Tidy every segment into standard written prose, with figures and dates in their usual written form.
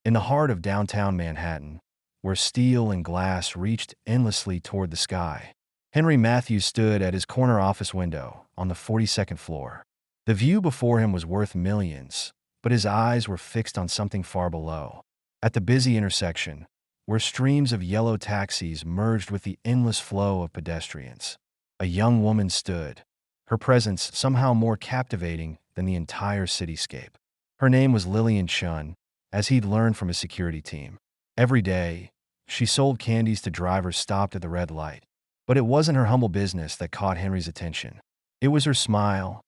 In the heart of downtown Manhattan, where steel and glass reached endlessly toward the sky, Henry Matthews stood at his corner office window on the 42nd floor. The view before him was worth millions, but his eyes were fixed on something far below. At the busy intersection, where streams of yellow taxis merged with the endless flow of pedestrians, a young woman stood, her presence somehow more captivating than the entire cityscape. Her name was Lillian Chun, as he'd learned from his security team. Every day, she sold candies to drivers stopped at the red light. But it wasn't her humble business that caught Henry's attention. It was her smile,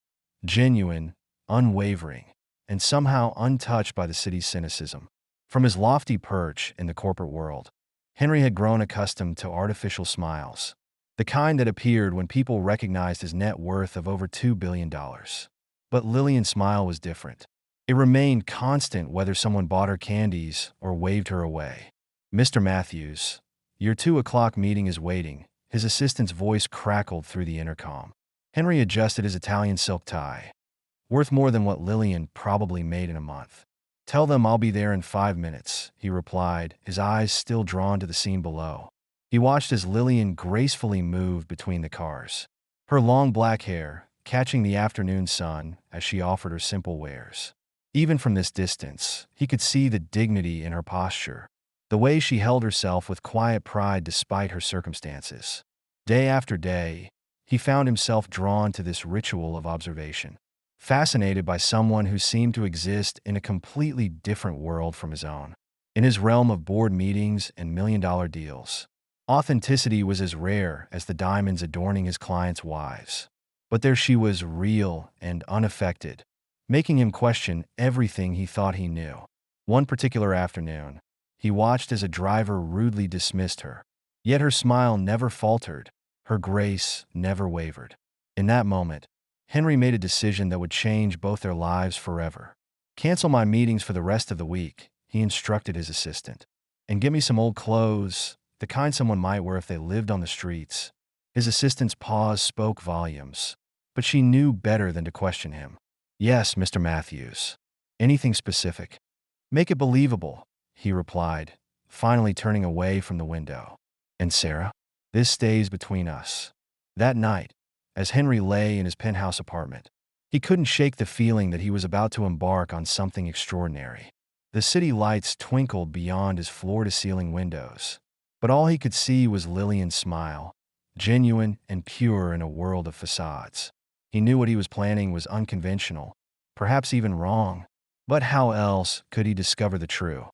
genuine, unwavering, and somehow untouched by the city's cynicism. From his lofty perch in the corporate world, Henry had grown accustomed to artificial smiles, the kind that appeared when people recognized his net worth of over $2 billion. But Lillian's smile was different. It remained constant whether someone bought her candies or waved her away. "Mr. Matthews, your 2 o'clock meeting is waiting," his assistant's voice crackled through the intercom. Henry adjusted his Italian silk tie, worth more than what Lillian probably made in a month. "Tell them I'll be there in 5 minutes," he replied, his eyes still drawn to the scene below. He watched as Lillian gracefully moved between the cars, her long black hair catching the afternoon sun as she offered her simple wares. Even from this distance, he could see the dignity in her posture, the way she held herself with quiet pride despite her circumstances. Day after day, he found himself drawn to this ritual of observation, fascinated by someone who seemed to exist in a completely different world from his own. In his realm of board meetings and million-dollar deals, authenticity was as rare as the diamonds adorning his clients' wives. But there she was, real and unaffected, making him question everything he thought he knew. One particular afternoon, he watched as a driver rudely dismissed her. Yet her smile never faltered, her grace never wavered. In that moment, Henry made a decision that would change both their lives forever. "Cancel my meetings for the rest of the week," he instructed his assistant. "And get me some old clothes, the kind someone might wear if they lived on the streets." His assistant's pause spoke volumes, but she knew better than to question him. "Yes, Mr. Matthews. Anything specific?" "Make it believable," he replied, finally turning away from the window. "And Sarah? This stays between us." That night, as Henry lay in his penthouse apartment, he couldn't shake the feeling that he was about to embark on something extraordinary. The city lights twinkled beyond his floor-to-ceiling windows, but all he could see was Lillian's smile, genuine and pure in a world of facades. He knew what he was planning was unconventional, perhaps even wrong, but how else could he discover the true?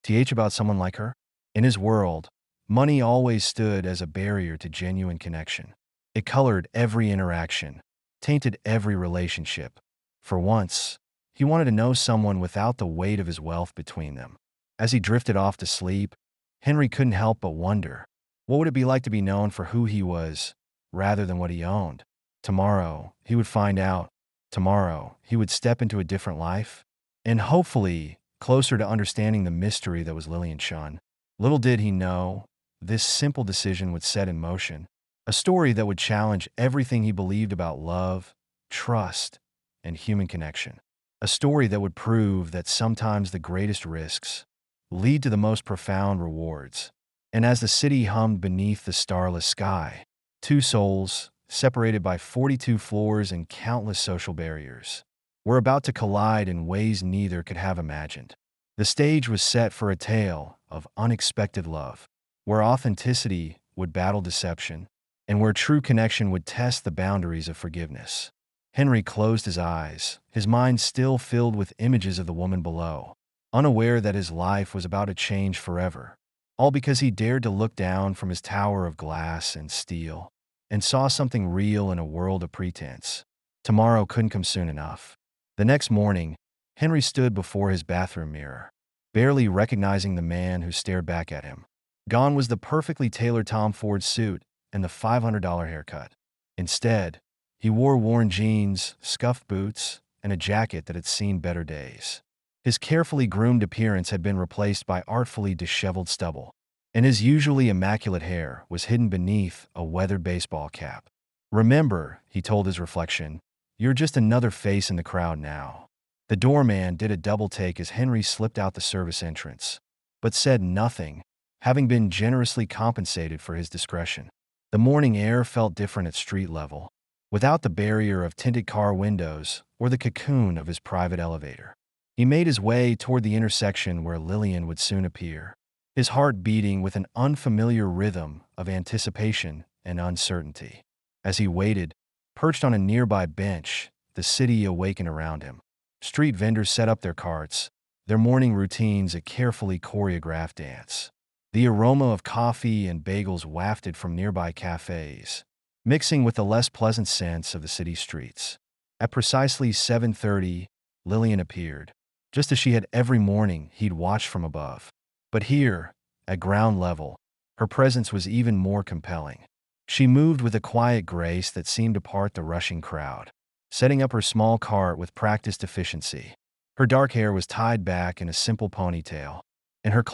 About someone like her? In his world, money always stood as a barrier to genuine connection. It colored every interaction, tainted every relationship. For once, he wanted to know someone without the weight of his wealth between them. As he drifted off to sleep, Henry couldn't help but wonder, what would it be like to be known for who he was, rather than what he owned? Tomorrow, he would find out. Tomorrow, he would step into a different life, and hopefully, closer to understanding the mystery that was Lillian Chun. Little did he know, this simple decision would set in motion a story that would challenge everything he believed about love, trust, and human connection. A story that would prove that sometimes the greatest risks lead to the most profound rewards. And as the city hummed beneath the starless sky, two souls, separated by 42 floors and countless social barriers, were about to collide in ways neither could have imagined. The stage was set for a tale of unexpected love, where authenticity would battle deception, and where true connection would test the boundaries of forgiveness. Henry closed his eyes, his mind still filled with images of the woman below, unaware that his life was about to change forever, all because he dared to look down from his tower of glass and steel and saw something real in a world of pretense. Tomorrow couldn't come soon enough. The next morning, Henry stood before his bathroom mirror, barely recognizing the man who stared back at him. Gone was the perfectly tailored Tom Ford suit and the $500 haircut. Instead, he wore worn jeans, scuffed boots, and a jacket that had seen better days. His carefully groomed appearance had been replaced by artfully disheveled stubble, and his usually immaculate hair was hidden beneath a weathered baseball cap. "Remember," he told his reflection, "you're just another face in the crowd now." The doorman did a double take as Henry slipped out the service entrance, but said nothing, having been generously compensated for his discretion. The morning air felt different at street level, without the barrier of tinted car windows or the cocoon of his private elevator. He made his way toward the intersection where Lillian would soon appear, his heart beating with an unfamiliar rhythm of anticipation and uncertainty. As he waited, perched on a nearby bench, the city awakened around him. Street vendors set up their carts, their morning routines a carefully choreographed dance. The aroma of coffee and bagels wafted from nearby cafes, mixing with the less pleasant scents of the city streets. At precisely 7:30, Lillian appeared, just as she had every morning he'd watched from above. But here, at ground level, her presence was even more compelling. She moved with a quiet grace that seemed to part the rushing crowd, setting up her small cart with practiced efficiency. Her dark hair was tied back in a simple ponytail, and her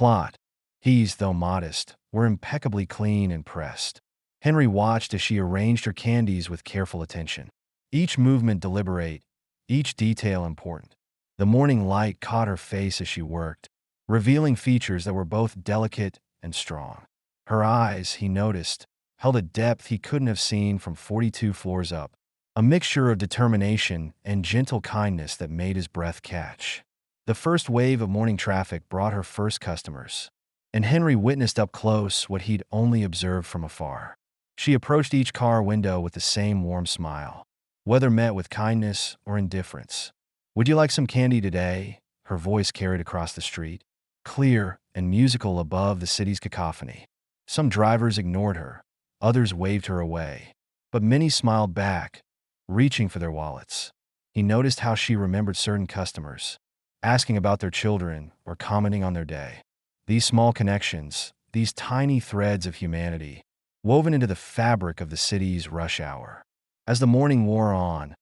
heels, though modest, were impeccably clean and pressed. Henry watched as she arranged her candies with careful attention, each movement deliberate, each detail important. The morning light caught her face as she worked, revealing features that were both delicate and strong. Her eyes, he noticed, held a depth he couldn't have seen from 42 floors up, a mixture of determination and gentle kindness that made his breath catch. The first wave of morning traffic brought her first customers, and Henry witnessed up close what he'd only observed from afar. She approached each car window with the same warm smile, whether met with kindness or indifference. "Would you like some candy today?" Her voice carried across the street, clear and musical above the city's cacophony. Some drivers ignored her, others waved her away, but many smiled back, reaching for their wallets. He noticed how she remembered certain customers, asking about their children or commenting on their day. These small connections, these tiny threads of humanity, woven into the fabric of the city's rush hour. As the morning wore on,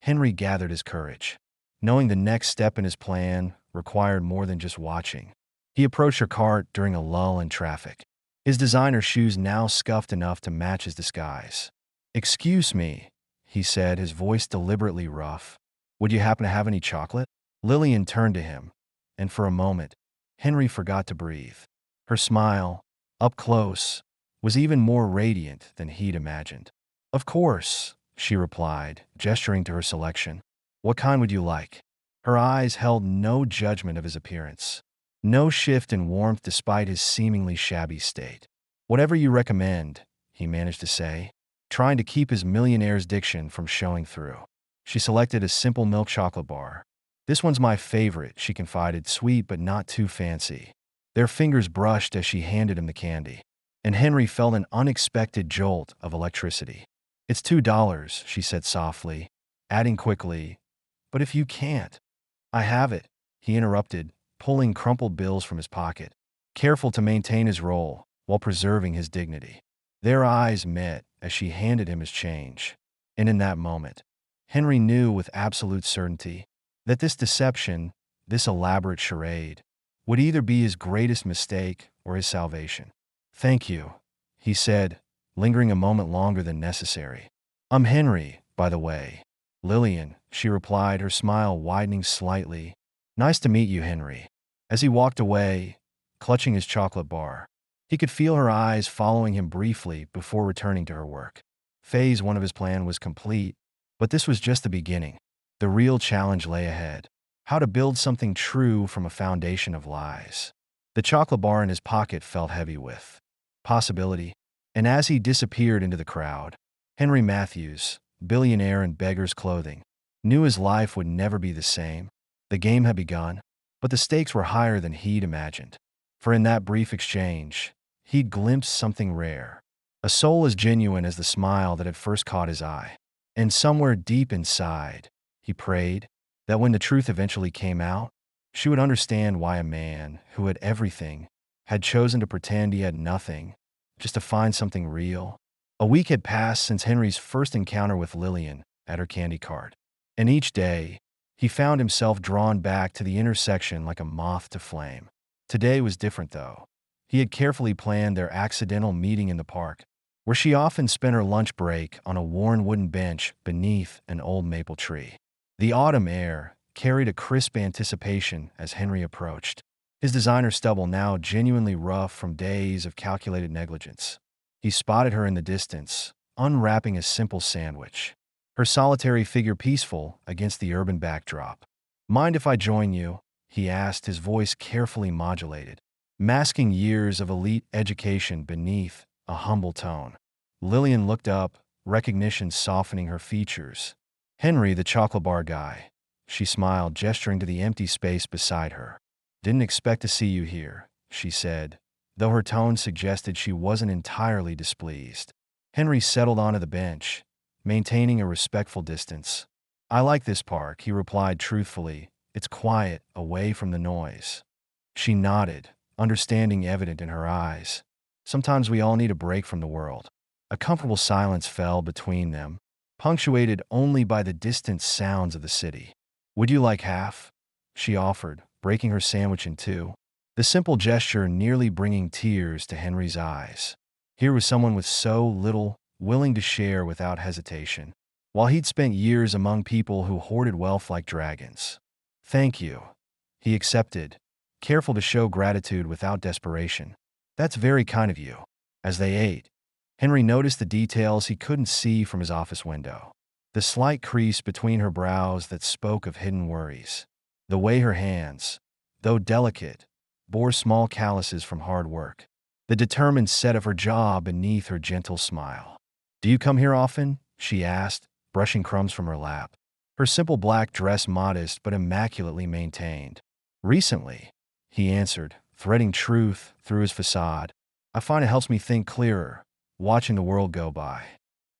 Henry gathered his courage, knowing the next step in his plan required more than just watching. He approached her cart during a lull in traffic, his designer shoes now scuffed enough to match his disguise. "Excuse me," he said, his voice deliberately rough. "Would you happen to have any chocolate?" Lillian turned to him, and for a moment, Henry forgot to breathe. Her smile, up close, was even more radiant than he'd imagined. "Of course," she replied, gesturing to her selection. "What kind would you like?" Her eyes held no judgment of his appearance, no shift in warmth despite his seemingly shabby state. "Whatever you recommend," he managed to say, trying to keep his millionaire's diction from showing through. She selected a simple milk chocolate bar. "This one's my favorite," she confided, "sweet but not too fancy." Their fingers brushed as she handed him the candy, and Henry felt an unexpected jolt of electricity. "It's $2, she said softly, adding quickly, "But if you can't—" "I have it," he interrupted, pulling crumpled bills from his pocket, careful to maintain his role while preserving his dignity. Their eyes met as she handed him his change, and in that moment, Henry knew with absolute certainty that this deception, this elaborate charade, would either be his greatest mistake or his salvation. "Thank you," he said, lingering a moment longer than necessary. "I'm Henry, by the way." "Lillian," she replied, her smile widening slightly. "Nice to meet you, Henry." As he walked away, clutching his chocolate bar, he could feel her eyes following him briefly before returning to her work. Phase 1 of his plan was complete, but this was just the beginning. The real challenge lay ahead: how to build something true from a foundation of lies. The chocolate bar in his pocket felt heavy with possibility, and as he disappeared into the crowd, Henry Matthews, billionaire in beggar's clothing, knew his life would never be the same. The game had begun, but the stakes were higher than he'd imagined. For in that brief exchange, he'd glimpsed something rare, a soul as genuine as the smile that had first caught his eye. And somewhere deep inside, he prayed that when the truth eventually came out, she would understand why a man who had everything had chosen to pretend he had nothing, just to find something real. A week had passed since Henry's first encounter with Lillian at her candy cart, and each day, he found himself drawn back to the intersection like a moth to flame. Today was different, though. He had carefully planned their accidental meeting in the park, where she often spent her lunch break on a worn wooden bench beneath an old maple tree. The autumn air, carried a crisp anticipation as Henry approached. His designer stubble now genuinely rough from days of calculated negligence. He spotted her in the distance, unwrapping a simple sandwich. Her solitary figure peaceful against the urban backdrop. "Mind if I join you?" he asked, his voice carefully modulated, masking years of elite education beneath a humble tone. Lillian looked up, recognition softening her features. "Henry, the chocolate bar guy." She smiled, gesturing to the empty space beside her. "Didn't expect to see you here," she said, though her tone suggested she wasn't entirely displeased. Henry settled onto the bench, maintaining a respectful distance. "I like this park," he replied truthfully. "It's quiet, away from the noise." She nodded, understanding evident in her eyes. Sometimes we all need a break from the world. A comfortable silence fell between them, punctuated only by the distant sounds of the city. "Would you like half?" she offered, breaking her sandwich in two. The simple gesture nearly bringing tears to Henry's eyes. Here was someone with so little, willing to share without hesitation, while he'd spent years among people who hoarded wealth like dragons. "Thank you," he accepted, careful to show gratitude without desperation. "That's very kind of you." As they ate, Henry noticed the details he couldn't see from his office window. The slight crease between her brows that spoke of hidden worries. The way her hands, though delicate, bore small calluses from hard work. The determined set of her jaw beneath her gentle smile. "Do you come here often?" she asked, brushing crumbs from her lap. Her simple black dress modest but immaculately maintained. "Recently," he answered, threading truth through his facade. "I find it helps me think clearer, watching the world go by."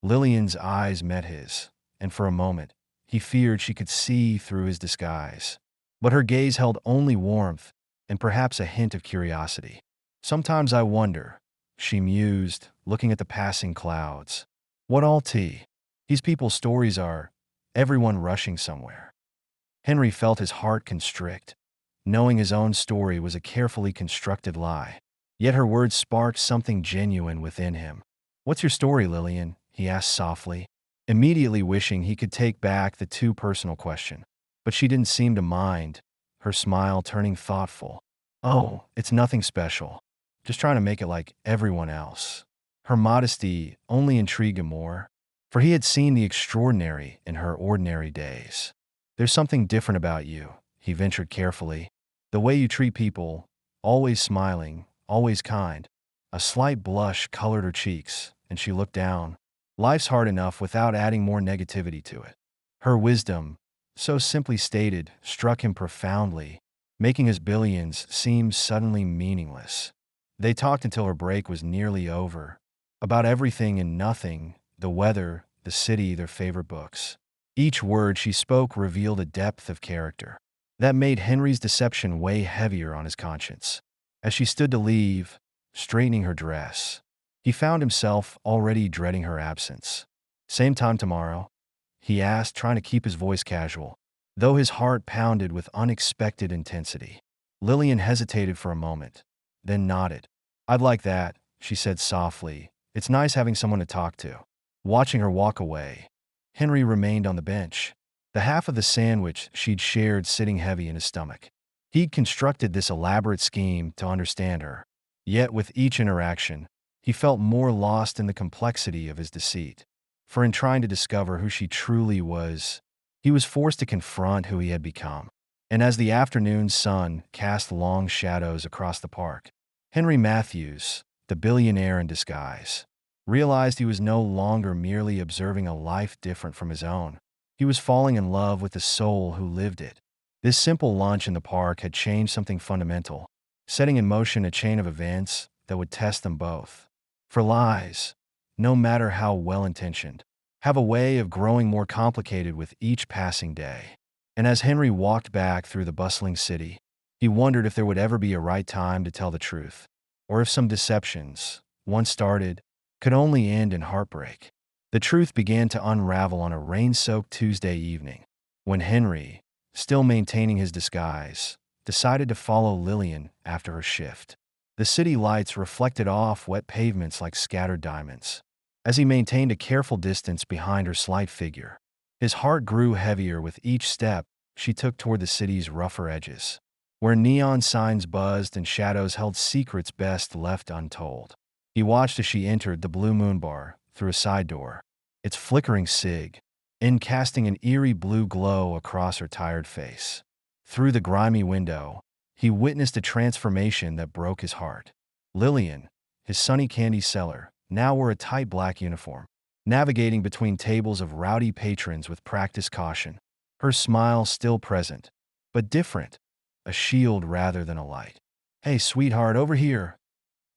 Lillian's eyes met his, and for a moment, he feared she could see through his disguise. But her gaze held only warmth and perhaps a hint of curiosity. "Sometimes I wonder," she mused, looking at the passing clouds. "What all tea? These people's stories are, everyone rushing somewhere." Henry felt his heart constrict, knowing his own story was a carefully constructed lie. Yet her words sparked something genuine within him. "What's your story, Lillian?" he asked softly, immediately wishing he could take back the too personal question. But she didn't seem to mind, her smile turning thoughtful. "Oh, it's nothing special. Just trying to make it like everyone else." Her modesty only intrigued him more, for he had seen the extraordinary in her ordinary days. "There's something different about you," he ventured carefully. "The way you treat people, always smiling, always kind." A slight blush colored her cheeks, and she looked down. Life's hard enough without adding more negativity to it. Her wisdom, so simply stated, struck him profoundly, making his billions seem suddenly meaningless. They talked until her break was nearly over, about everything and nothing, the weather, the city, their favorite books. Each word she spoke revealed a depth of character that made Henry's deception weigh heavier on his conscience. As she stood to leave, straightening her dress, he found himself already dreading her absence. "Same time tomorrow?" he asked, trying to keep his voice casual, though his heart pounded with unexpected intensity. Lillian hesitated for a moment, then nodded. "I'd like that," she said softly. "It's nice having someone to talk to." Watching her walk away, Henry remained on the bench, the half of the sandwich she'd shared sitting heavy in his stomach. He'd constructed this elaborate scheme to understand her. Yet with each interaction, he felt more lost in the complexity of his deceit. For in trying to discover who she truly was, he was forced to confront who he had become. And as the afternoon sun cast long shadows across the park, Henry Matthews, the billionaire in disguise, realized he was no longer merely observing a life different from his own. He was falling in love with the soul who lived it. This simple lunch in the park had changed something fundamental, setting in motion a chain of events that would test them both. For lies, no matter how well-intentioned, have a way of growing more complicated with each passing day. And as Henry walked back through the bustling city, he wondered if there would ever be a right time to tell the truth, or if some deceptions, once started, could only end in heartbreak. The truth began to unravel on a rain-soaked Tuesday evening, when Henry, still maintaining his disguise, decided to follow Lillian after her shift. The city lights reflected off wet pavements like scattered diamonds. As he maintained a careful distance behind her slight figure, his heart grew heavier with each step she took toward the city's rougher edges, where neon signs buzzed and shadows held secrets best left untold. He watched as she entered the Blue Moon Bar through a side door, its flickering cig in casting an eerie blue glow across her tired face. Through the grimy window, he witnessed a transformation that broke his heart. Lillian, his sunny candy seller, now wore a tight black uniform, navigating between tables of rowdy patrons with practiced caution. Her smile still present, but different, a shield rather than a light. "Hey, sweetheart, over here,"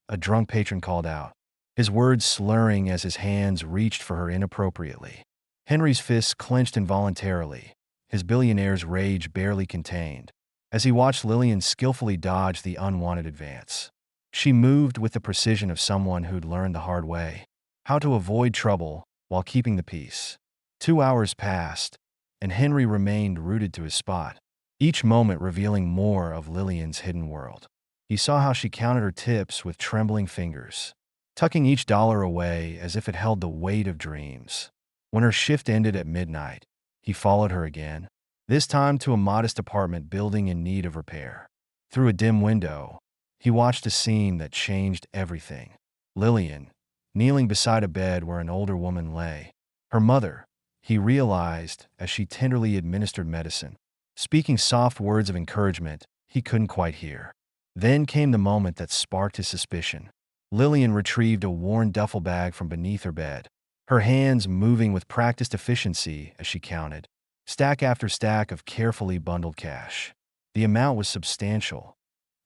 a drunk patron called out, his words slurring as his hands reached for her inappropriately. Henry's fists clenched involuntarily, his billionaire's rage barely contained, as he watched Lillian skillfully dodge the unwanted advance. She moved with the precision of someone who'd learned the hard way how to avoid trouble while keeping the peace. 2 hours passed, and Henry remained rooted to his spot, each moment revealing more of Lillian's hidden world. He saw how she counted her tips with trembling fingers, tucking each dollar away as if it held the weight of dreams. When her shift ended at midnight, he followed her again, this time to a modest apartment building in need of repair. Through a dim window, he watched a scene that changed everything. Lillian, kneeling beside a bed where an older woman lay. Her mother, he realized as she tenderly administered medicine, speaking soft words of encouragement he couldn't quite hear. Then came the moment that sparked his suspicion. Lillian retrieved a worn duffel bag from beneath her bed, her hands moving with practiced efficiency as she counted, stack after stack of carefully bundled cash. The amount was substantial,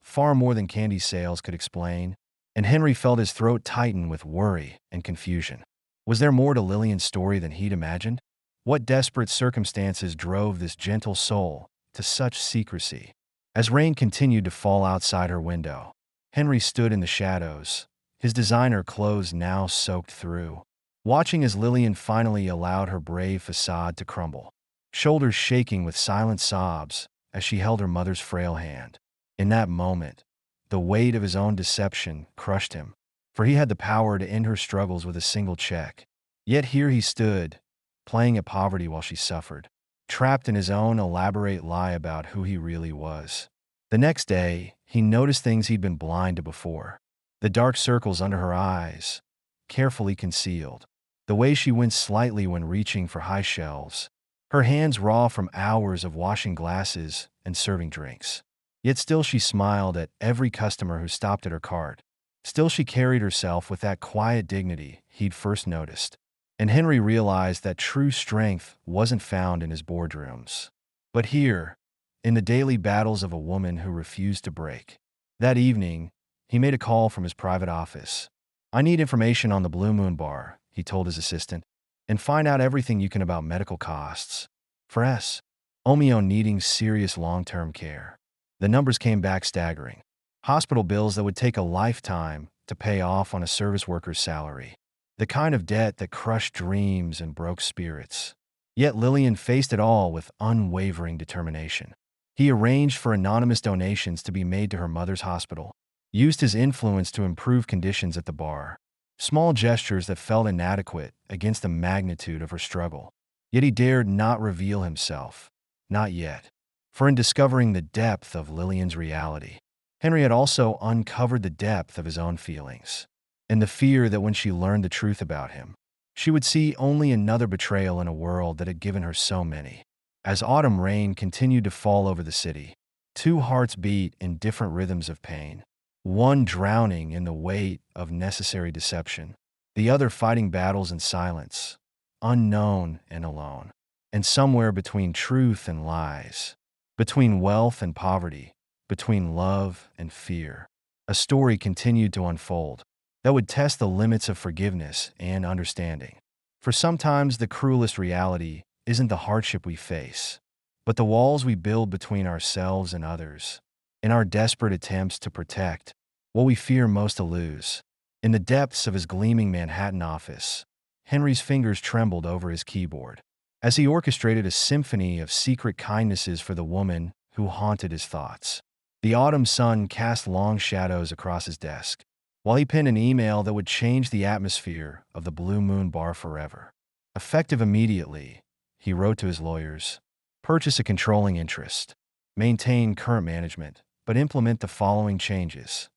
far more than candy sales could explain, and Henry felt his throat tighten with worry and confusion. Was there more to Lillian's story than he'd imagined? What desperate circumstances drove this gentle soul to such secrecy? As rain continued to fall outside her window, Henry stood in the shadows, his designer clothes now soaked through, watching as Lillian finally allowed her brave facade to crumble, shoulders shaking with silent sobs as she held her mother's frail hand. In that moment, the weight of his own deception crushed him, for he had the power to end her struggles with a single check. Yet here he stood, playing at poverty while she suffered, trapped in his own elaborate lie about who he really was. The next day, he noticed things he'd been blind to before. The dark circles under her eyes, carefully concealed. The way she winced slightly when reaching for high shelves. Her hands raw from hours of washing glasses and serving drinks. Yet still she smiled at every customer who stopped at her cart. Still she carried herself with that quiet dignity he'd first noticed. And Henry realized that true strength wasn't found in his boardrooms, but here, in the daily battles of a woman who refused to break. That evening, he made a call from his private office. "I need information on the Blue Moon Bar," he told his assistant, "and find out everything you can about medical costs for S. Omeo needing serious long-term care." The numbers came back staggering. Hospital bills that would take a lifetime to pay off on a service worker's salary. The kind of debt that crushed dreams and broke spirits. Yet Lillian faced it all with unwavering determination. He arranged for anonymous donations to be made to her mother's hospital, used his influence to improve conditions at the bar. Small gestures that felt inadequate against the magnitude of her struggle. Yet he dared not reveal himself. Not yet. For in discovering the depth of Lillian's reality, Henry had also uncovered the depth of his own feelings, and the fear that when she learned the truth about him, she would see only another betrayal in a world that had given her so many. As autumn rain continued to fall over the city, two hearts beat in different rhythms of pain, one drowning in the weight of necessary deception, the other fighting battles in silence, unknown and alone, and somewhere between truth and lies, between wealth and poverty, between love and fear, a story continued to unfold that would test the limits of forgiveness and understanding. For sometimes the cruelest reality isn't the hardship we face, but the walls we build between ourselves and others, in our desperate attempts to protect what we fear most to lose. In the depths of his gleaming Manhattan office, Henry's fingers trembled over his keyboard as he orchestrated a symphony of secret kindnesses for the woman who haunted his thoughts. The autumn sun cast long shadows across his desk, while he penned an email that would change the atmosphere of the Blue Moon Bar forever. Effective immediately, he wrote to his lawyers, Purchase a controlling interest. Maintain current management, but implement the following changes.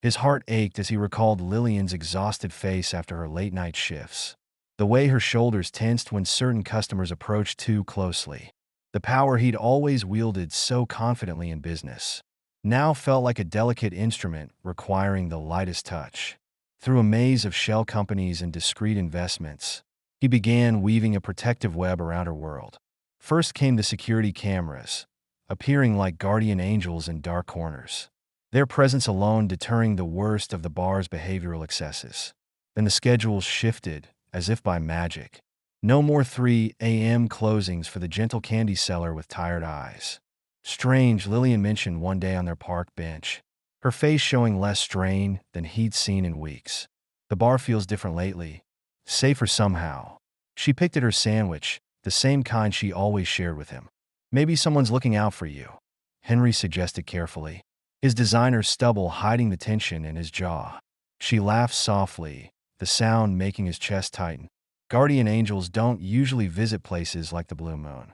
His heart ached as he recalled Lillian's exhausted face after her late-night shifts. The way her shoulders tensed when certain customers approached too closely. The power he'd always wielded so confidently in business now felt like a delicate instrument requiring the lightest touch. Through a maze of shell companies and discreet investments, he began weaving a protective web around her world. First came the security cameras, appearing like guardian angels in dark corners, their presence alone deterring the worst of the bar's behavioral excesses. Then the schedules shifted, as if by magic. No more 3 a.m. closings for the gentle candy seller with tired eyes. Strange, Lillian mentioned one day on their park bench, her face showing less strain than he'd seen in weeks. The bar feels different lately. Safer somehow. She picked at her sandwich, the same kind she always shared with him. Maybe someone's looking out for you, Henry suggested carefully, his designer stubble hiding the tension in his jaw. She laughed softly, the sound making his chest tighten. Guardian angels don't usually visit places like the Blue Moon.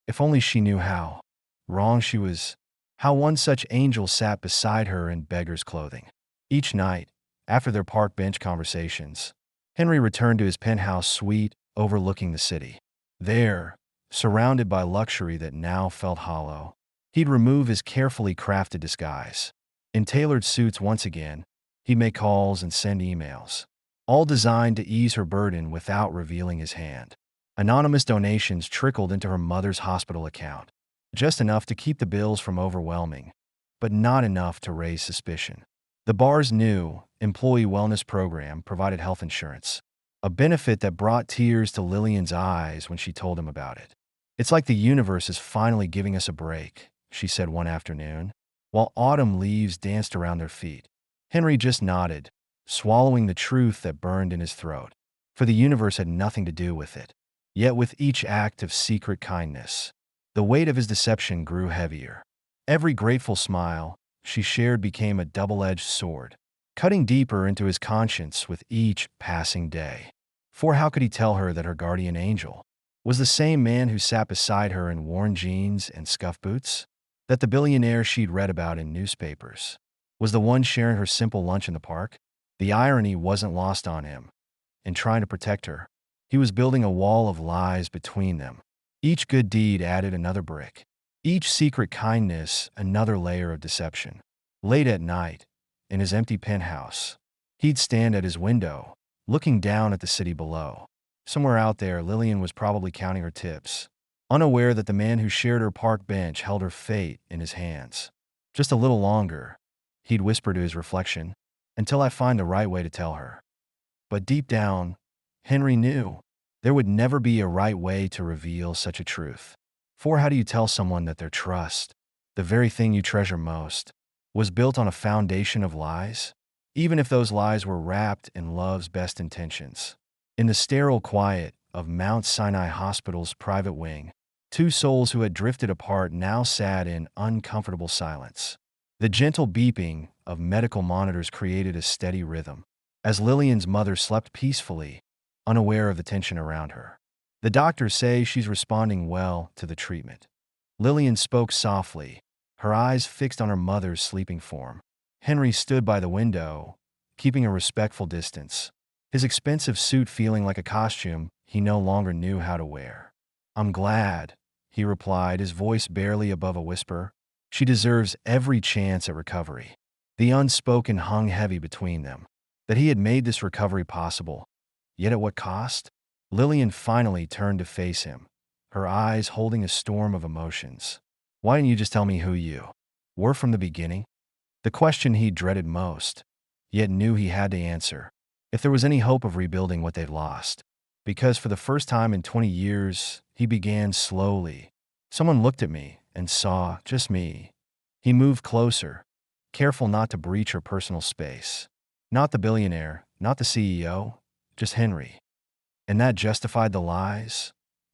If only she knew how wrong she was. How one such angel sat beside her in beggar's clothing. Each night, after their park bench conversations, Henry returned to his penthouse suite overlooking the city. There, surrounded by luxury that now felt hollow, he'd remove his carefully crafted disguise. In tailored suits once again, he'd make calls and send emails, all designed to ease her burden without revealing his hand. Anonymous donations trickled into her mother's hospital account, just enough to keep the bills from overwhelming, but not enough to raise suspicion. The bar's new employee wellness program provided health insurance, a benefit that brought tears to Lillian's eyes when she told him about it. "It's like the universe is finally giving us a break," she said one afternoon, while autumn leaves danced around their feet. Henry just nodded, swallowing the truth that burned in his throat. For the universe had nothing to do with it. Yet with each act of secret kindness, the weight of his deception grew heavier. Every grateful smile she shared became a double-edged sword, cutting deeper into his conscience with each passing day. For how could he tell her that her guardian angel was the same man who sat beside her in worn jeans and scuffed boots? That the billionaire she'd read about in newspapers was the one sharing her simple lunch in the park? The irony wasn't lost on him. In trying to protect her, he was building a wall of lies between them. Each good deed added another brick. Each secret kindness another layer of deception. Late at night, in his empty penthouse, he'd stand at his window, looking down at the city below. Somewhere out there, Lillian was probably counting her tips, unaware that the man who shared her park bench held her fate in his hands. "Just a little longer," he'd whisper to his reflection, "until I find the right way to tell her." But deep down, Henry knew there would never be a right way to reveal such a truth. For how do you tell someone that their trust, the very thing you treasure most, was built on a foundation of lies? Even if those lies were wrapped in love's best intentions. In the sterile quiet of Mount Sinai Hospital's private wing, two souls who had drifted apart now sat in uncomfortable silence. The gentle beeping of medical monitors created a steady rhythm, as Lillian's mother slept peacefully, unaware of the tension around her. "The doctors say she's responding well to the treatment." Lillian spoke softly, her eyes fixed on her mother's sleeping form. Henry stood by the window, keeping a respectful distance, his expensive suit feeling like a costume he no longer knew how to wear. "I'm glad," he replied, his voice barely above a whisper. "She deserves every chance at recovery." The unspoken hung heavy between them, that he had made this recovery possible. Yet at what cost? Lillian finally turned to face him, her eyes holding a storm of emotions. "Why didn't you just tell me who you were from the beginning?" The question he dreaded most, yet knew he had to answer. If there was any hope of rebuilding what they'd lost. Because for the first time in 20 years, he began slowly. "Someone looked at me and saw just me." He moved closer, careful not to breach her personal space. Not the billionaire, not the CEO, just Henry. And that justified the lies?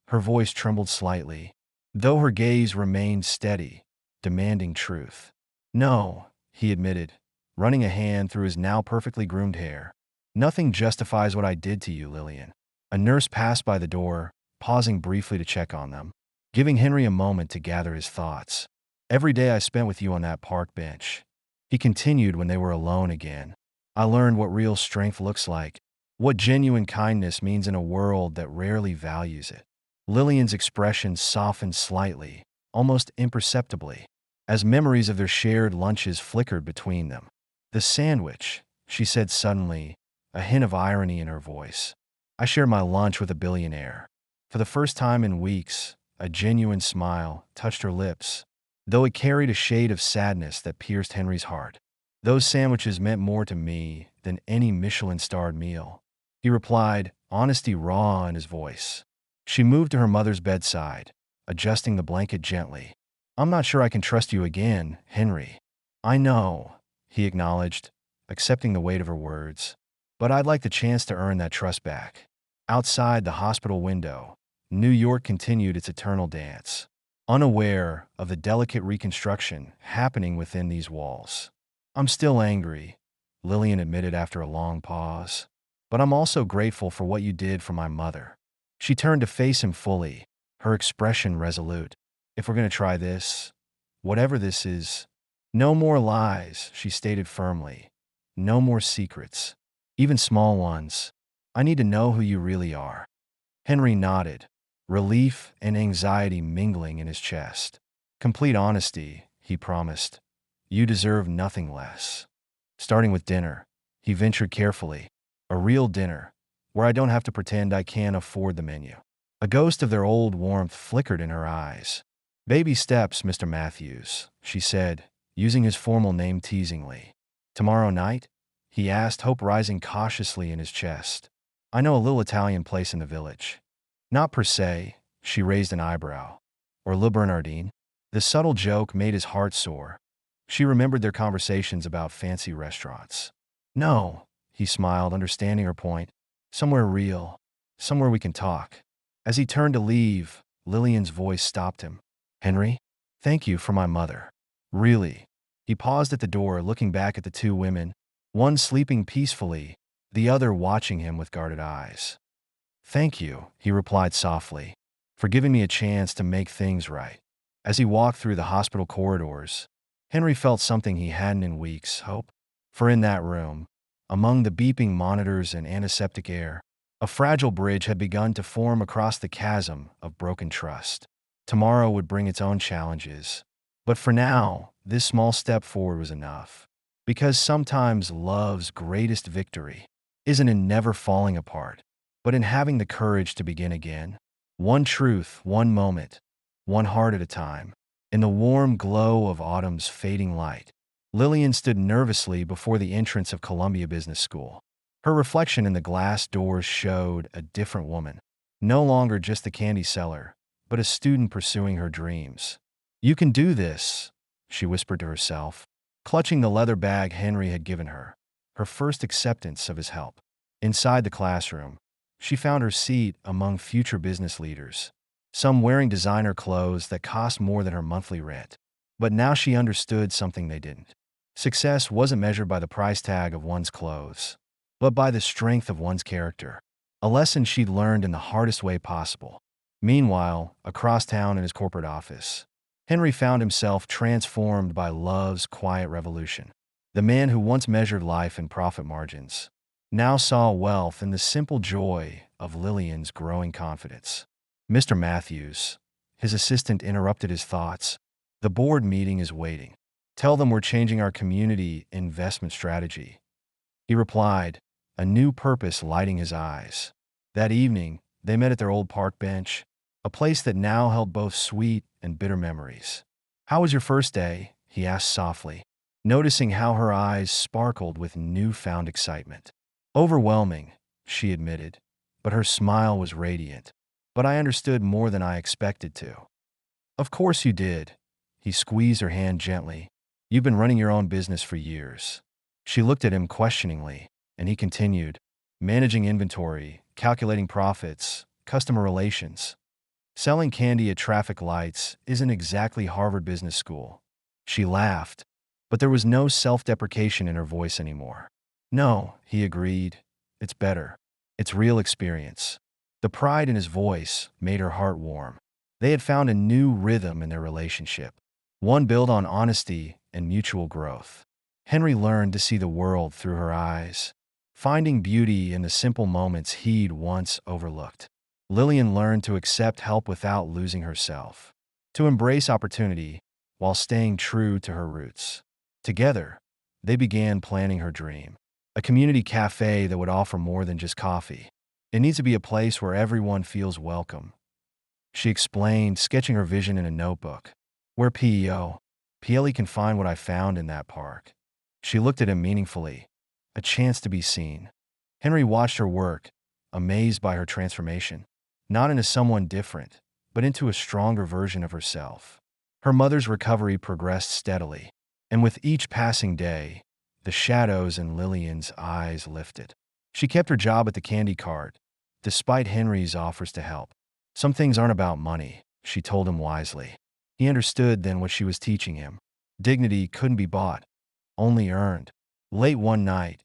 Her voice trembled slightly, though her gaze remained steady, demanding truth. "No," he admitted, running a hand through his now perfectly groomed hair. "Nothing justifies what I did to you, Lillian." A nurse passed by the door, pausing briefly to check on them. giving Henry a moment to gather his thoughts. Every day I spent with you on that park bench, he continued when they were alone again. I learned what real strength looks like, what genuine kindness means in a world that rarely values it. Lillian's expression softened slightly, almost imperceptibly, as memories of their shared lunches flickered between them. The sandwich, she said suddenly, a hint of irony in her voice. I shared my lunch with a billionaire. For the first time in weeks, a genuine smile touched her lips, though it carried a shade of sadness that pierced Henry's heart. Those sandwiches meant more to me than any Michelin-starred meal, he replied, honesty raw in his voice. She moved to her mother's bedside, adjusting the blanket gently. I'm not sure I can trust you again, Henry. I know, he acknowledged, accepting the weight of her words. But I'd like the chance to earn that trust back. Outside the hospital window, New York continued its eternal dance, unaware of the delicate reconstruction happening within these walls. I'm still angry, Lillian admitted after a long pause. But I'm also grateful for what you did for my mother. She turned to face him fully, her expression resolute. If we're going to try this, whatever this is, no more lies, she stated firmly. No more secrets, even small ones. I need to know who you really are. Henry nodded, relief and anxiety mingling in his chest. Complete honesty, he promised. You deserve nothing less. Starting with dinner, he ventured carefully. A real dinner, where I don't have to pretend I can't afford the menu. A ghost of their old warmth flickered in her eyes. Baby steps, Mr. Matthews, she said, using his formal name teasingly. Tomorrow night? He asked, hope rising cautiously in his chest. I know a little Italian place in the village. Not per se, she raised an eyebrow. Or Le Bernardin? The subtle joke made his heart soar. She remembered their conversations about fancy restaurants. No, he smiled, understanding her point. Somewhere real. Somewhere we can talk. As he turned to leave, Lillian's voice stopped him. Henry? Thank you for my mother. Really? He paused at the door, looking back at the two women, one sleeping peacefully, the other watching him with guarded eyes. Thank you, he replied softly, for giving me a chance to make things right. As he walked through the hospital corridors, Henry felt something he hadn't in weeks, hope. For in that room, among the beeping monitors and antiseptic air, a fragile bridge had begun to form across the chasm of broken trust. Tomorrow would bring its own challenges. But for now, this small step forward was enough. Because sometimes love's greatest victory isn't in never falling apart, but in having the courage to begin again. One truth, one moment, one heart at a time. In the warm glow of autumn's fading light, Lillian stood nervously before the entrance of Columbia Business School. Her reflection in the glass doors showed a different woman, no longer just the candy seller, but a student pursuing her dreams. You can do this, she whispered to herself, clutching the leather bag Henry had given her, her first acceptance of his help. Inside the classroom, she found her seat among future business leaders, some wearing designer clothes that cost more than her monthly rent. But now she understood something they didn't. Success wasn't measured by the price tag of one's clothes, but by the strength of one's character, a lesson she'd learned in the hardest way possible. Meanwhile, across town in his corporate office, Henry found himself transformed by love's quiet revolution. The man who once measured life in profit margins now saw wealth in the simple joy of Lillian's growing confidence. Mr. Matthews, his assistant interrupted his thoughts. The board meeting is waiting. Tell them we're changing our community investment strategy. He replied, a new purpose lighting his eyes. That evening, they met at their old park bench, a place that now held both sweet and bitter memories. How was your first day? He asked softly, noticing how her eyes sparkled with newfound excitement. Overwhelming, she admitted, but her smile was radiant. But I understood more than I expected to. Of course you did. He squeezed her hand gently. You've been running your own business for years. She looked at him questioningly, and he continued, managing inventory, calculating profits, customer relations. Selling candy at traffic lights isn't exactly Harvard Business School. She laughed, but there was no self-deprecation in her voice anymore. No, he agreed. It's better. It's real experience. The pride in his voice made her heart warm. They had found a new rhythm in their relationship, one built on honesty and mutual growth. Henry learned to see the world through her eyes, finding beauty in the simple moments he'd once overlooked. Lillian learned to accept help without losing herself, to embrace opportunity while staying true to her roots. Together, they began planning her dream, a community cafe that would offer more than just coffee. It needs to be a place where everyone feels welcome, she explained, sketching her vision in a notebook. Where PLE can find what I found in that park. She looked at him meaningfully, a chance to be seen. Henry watched her work, amazed by her transformation, not into someone different, but into a stronger version of herself. Her mother's recovery progressed steadily, and with each passing day, the shadows in Lillian's eyes lifted. She kept her job at the candy cart, despite Henry's offers to help. Some things aren't about money, she told him wisely. He understood then what she was teaching him. Dignity couldn't be bought, only earned. Late one night,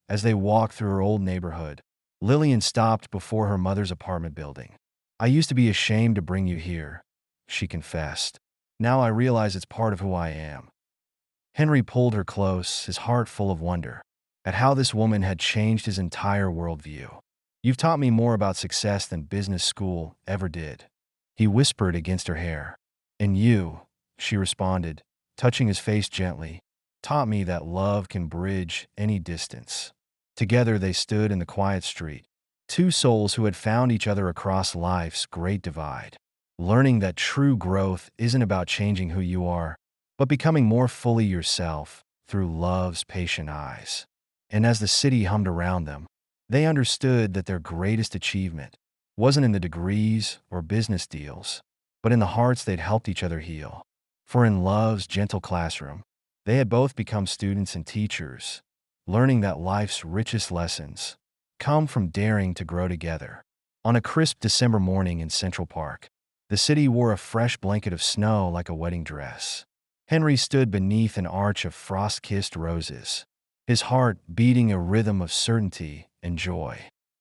as they walked through her old neighborhood, Lillian stopped before her mother's apartment building. I used to be ashamed to bring you here, she confessed. Now I realize it's part of who I am. Henry pulled her close, his heart full of wonder at how this woman had changed his entire worldview. You've taught me more about success than business school ever did, he whispered against her hair. And you, she responded, touching his face gently, taught me that love can bridge any distance. Together they stood in the quiet street, two souls who had found each other across life's great divide, learning that true growth isn't about changing who you are, but becoming more fully yourself through love's patient eyes. And as the city hummed around them, they understood that their greatest achievement wasn't in the degrees or business deals, but in the hearts they'd helped each other heal. For in love's gentle classroom, they had both become students and teachers, learning that life's richest lessons come from daring to grow together. On a crisp December morning in Central Park, the city wore a fresh blanket of snow like a wedding dress. Henry stood beneath an arch of frost-kissed roses, his heart beating a rhythm of certainty and joy.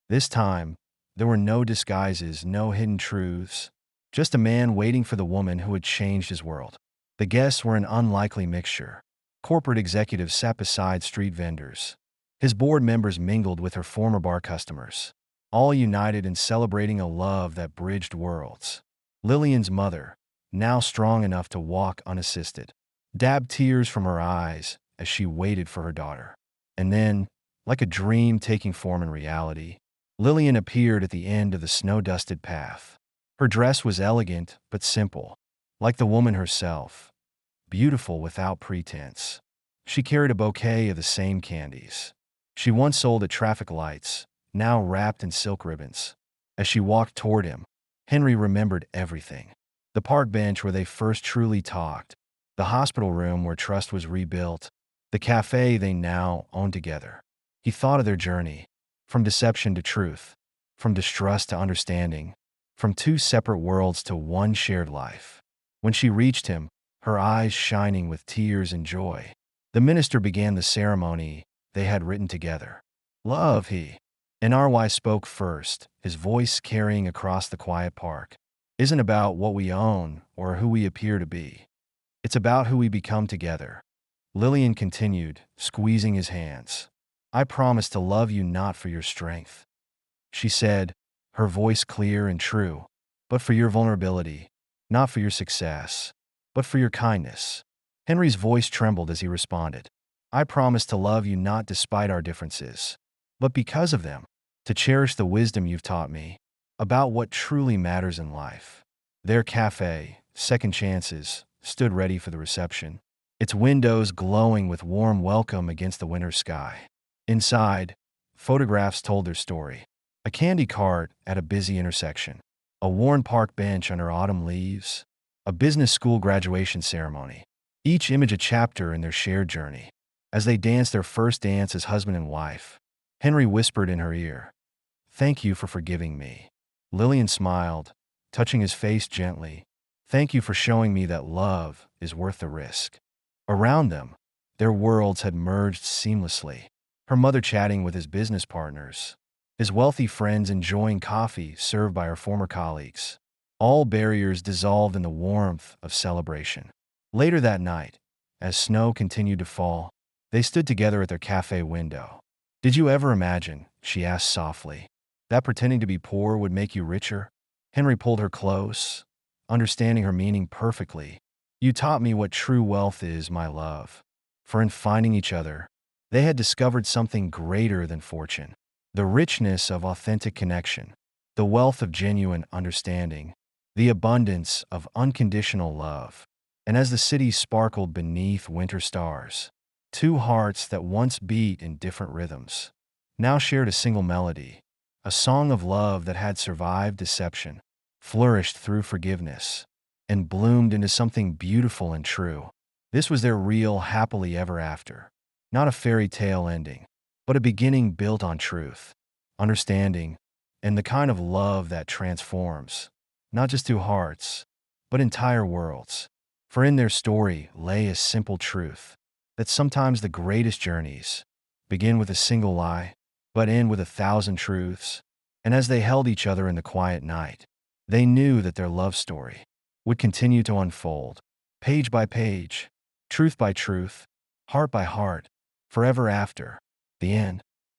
This time, there were no disguises, no hidden truths, just a man waiting for the woman who had changed his world. The guests were an unlikely mixture. Corporate executives sat beside street vendors. His board members mingled with her former bar customers, all united in celebrating a love that bridged worlds. Lillian's mother, now strong enough to walk unassisted, dabbed tears from her eyes as she waited for her daughter. And then, like a dream taking form in reality, Lillian appeared at the end of the snow-dusted path. Her dress was elegant but simple, like the woman herself, beautiful without pretense. She carried a bouquet of the same candies she once sold at traffic lights, now wrapped in silk ribbons. As she walked toward him, Henry remembered everything. The park bench where they first truly talked, the hospital room where trust was rebuilt, the cafe they now owned together. He thought of their journey, from deception to truth, from distrust to understanding, from two separate worlds to one shared life. When she reached him, her eyes shining with tears and joy, the minister began the ceremony they had written together. Love, he. And RY spoke first, his voice carrying across the quiet park. Isn't about what we own or who we appear to be. It's about who we become together. Lillian continued, squeezing his hands. I promise to love you not for your strength, she said, her voice clear and true, but for your vulnerability, not for your success, but for your kindness. Henry's voice trembled as he responded. I promise to love you not despite our differences, but because of them, to cherish the wisdom you've taught me about what truly matters in life. Their cafe, Second Chances, stood ready for the reception, its windows glowing with warm welcome against the winter sky. Inside, photographs told their story. A candy cart at a busy intersection, a worn park bench under autumn leaves, a business school graduation ceremony, each image a chapter in their shared journey. As they danced their first dance as husband and wife, Henry whispered in her ear, "Thank you for forgiving me." Lillian smiled, touching his face gently. "Thank you for showing me that love is worth the risk." Around them, their worlds had merged seamlessly. Her mother chatting with his business partners, his wealthy friends enjoying coffee served by her former colleagues. All barriers dissolved in the warmth of celebration. Later that night, as snow continued to fall, they stood together at their cafe window. "Did you ever imagine," she asked softly, "that pretending to be poor would make you richer?" Henry pulled her close, understanding her meaning perfectly. "You taught me what true wealth is, my love." For in finding each other, they had discovered something greater than fortune. The richness of authentic connection, the wealth of genuine understanding, the abundance of unconditional love. And as the city sparkled beneath winter stars, two hearts that once beat in different rhythms now shared a single melody, a song of love that had survived deception, flourished through forgiveness, and bloomed into something beautiful and true. This was their real happily ever after, not a fairy tale ending, but a beginning built on truth, understanding, and the kind of love that transforms, not just two hearts, but entire worlds. For in their story lay a simple truth, that sometimes the greatest journeys begin with a single lie, but end with 1,000 truths. And as they held each other in the quiet night, they knew that their love story would continue to unfold, page by page, truth by truth, heart by heart, forever after the end.